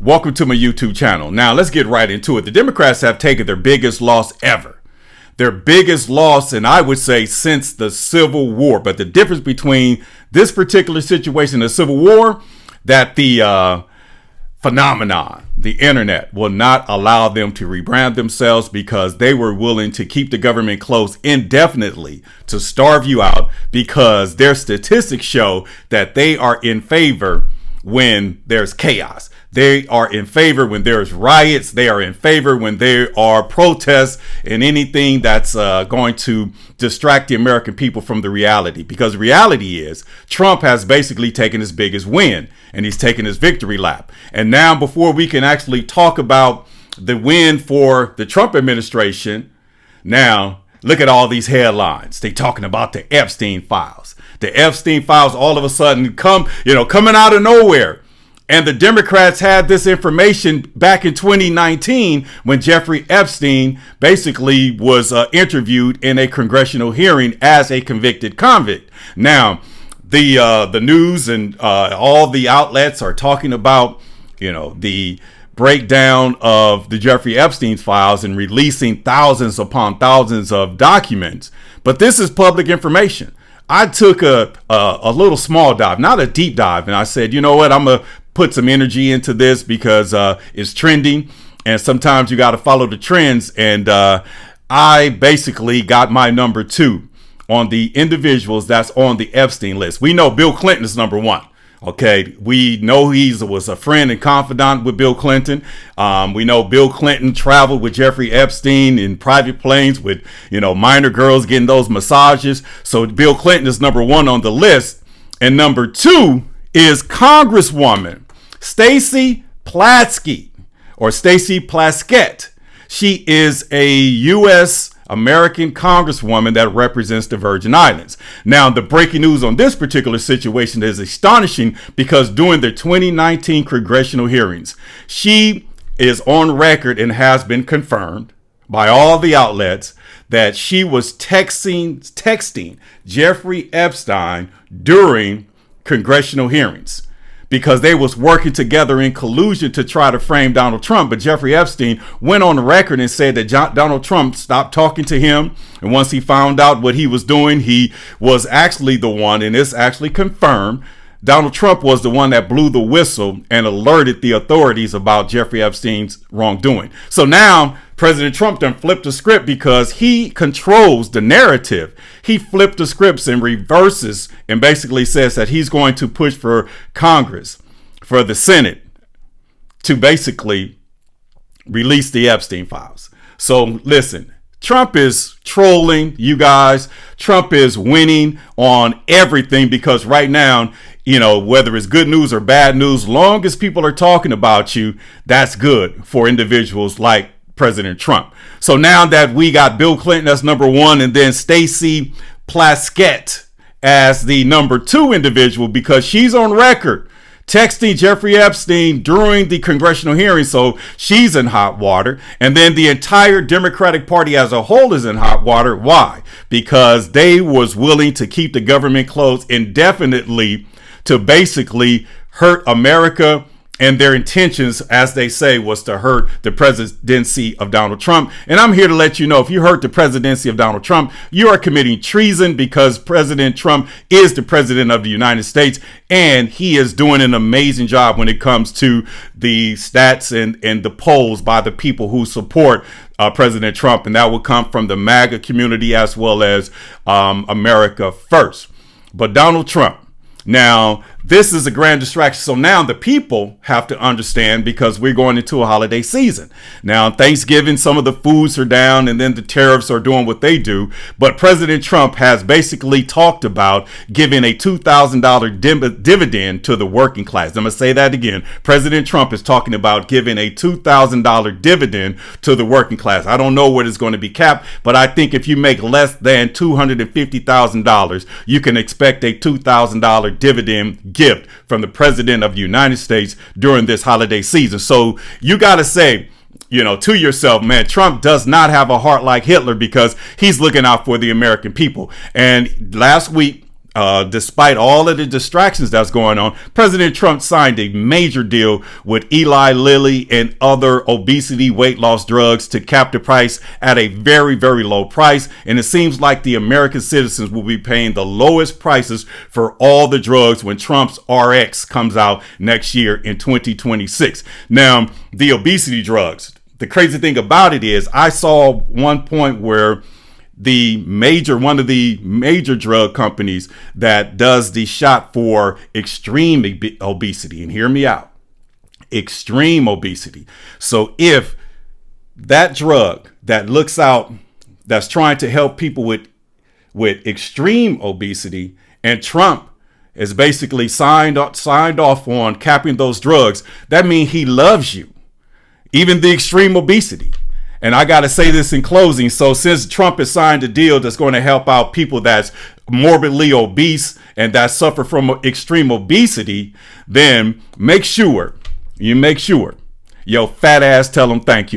Welcome to my YouTube channel. Now let's get right into it. The Democrats have taken their biggest loss ever. Their biggest loss, and I would say since the Civil War. But the difference between this particular situation and the Civil War, that the phenomenon, the internet, will not allow them to rebrand themselves because they were willing to keep the government closed indefinitely to starve you out, because their statistics show that they are in favor when there's chaos. They are in favor when there's riots. They are in favor when there are protests and anything that's going to distract the American people from the reality. Because reality is Trump has basically taken his biggest win and he's taken his victory lap. And now, before we can actually talk about the win for the Trump administration, now look at all these headlines. They talking about the Epstein files. The Epstein files all of a sudden coming out of nowhere. And the Democrats had this information back in 2019 when Jeffrey Epstein basically was interviewed in a congressional hearing as a convicted convict. Now, the news and all the outlets are talking about, the breakdown of the Jeffrey Epstein files and releasing thousands upon thousands of documents. But this is public information. I took a little small dive, not a deep dive, and I said, you know what, I'm going to put some energy into this because it's trending, and sometimes you got to follow the trends. And I basically got my number 2 on the individuals that's on the Epstein list. We know Bill Clinton is number 1. Okay, we know he was a friend and confidant with Bill Clinton. We know Bill Clinton traveled with Jeffrey Epstein in private planes with, minor girls getting those massages. So Bill Clinton is number 1 on the list. And number 2 is Congresswoman Stacey Plaskett, or Stacey Plaskett. She is a U.S. American Congresswoman that represents the Virgin Islands. Now, the breaking news on this particular situation is astonishing because during the 2019 congressional hearings, she is on record and has been confirmed by all the outlets that she was texting Jeffrey Epstein during congressional hearings, because they was working together in collusion to try to frame Donald Trump. But Jeffrey Epstein went on the record and said that Donald Trump stopped talking to him. And once he found out what he was doing, he was actually the one, and it's actually confirmed, Donald Trump was the one that blew the whistle and alerted the authorities about Jeffrey Epstein's wrongdoing. So now President Trump done flipped the script because he controls the narrative. He flipped the scripts and reverses and basically says that he's going to push for Congress, for the Senate, to basically release the Epstein files. So listen, Trump is trolling you guys. Trump is winning on everything because right now, whether it's good news or bad news, long as people are talking about you, that's good for individuals like President Trump. So now that we got Bill Clinton as number 1 and then Stacey Plaskett as the number 2 individual, because she's on record texting Jeffrey Epstein during the congressional hearing. So she's in hot water. And then the entire Democratic Party as a whole is in hot water. Why? Because they was willing to keep the government closed indefinitely to basically hurt America. And their intentions, as they say, was to hurt the presidency of Donald Trump. And I'm here to let you know, if you hurt the presidency of Donald Trump, you are committing treason, because President Trump is the president of the United States. And he is doing an amazing job when it comes to the stats and the polls by the people who support President Trump. And that will come from the MAGA community as well as America First. But Donald Trump, now, this is a grand distraction. So now the people have to understand, because we're going into a holiday season. Now, Thanksgiving, some of the foods are down, and then the tariffs are doing what they do. But President Trump has basically talked about giving a $2,000 dividend to the working class. I'm going to say that again. President Trump is talking about giving a $2,000 dividend to the working class. I don't know what it's going to be capped, but I think if you make less than $250,000, you can expect a $2,000 dividend gift from the president of the United States during this holiday season. So you got to say, to yourself, man, Trump does not have a heart like Hitler, because he's looking out for the American people. And last week, Despite all of the distractions that's going on, President Trump signed a major deal with Eli Lilly and other obesity weight loss drugs to cap the price at a very, very low price. And it seems like the American citizens will be paying the lowest prices for all the drugs when Trump's RX comes out next year in 2026. Now, the obesity drugs, the crazy thing about it is I saw one point where one of the major drug companies that does the shot for extreme obesity, and hear me out, extreme obesity. So if that drug that looks out, that's trying to help people with extreme obesity, and Trump is basically signed off on capping those drugs, that means he loves you, even the extreme obesity. And I got to say this in closing. So since Trump has signed a deal that's going to help out people that's morbidly obese and that suffer from extreme obesity, then make sure your fat ass tell them thank you.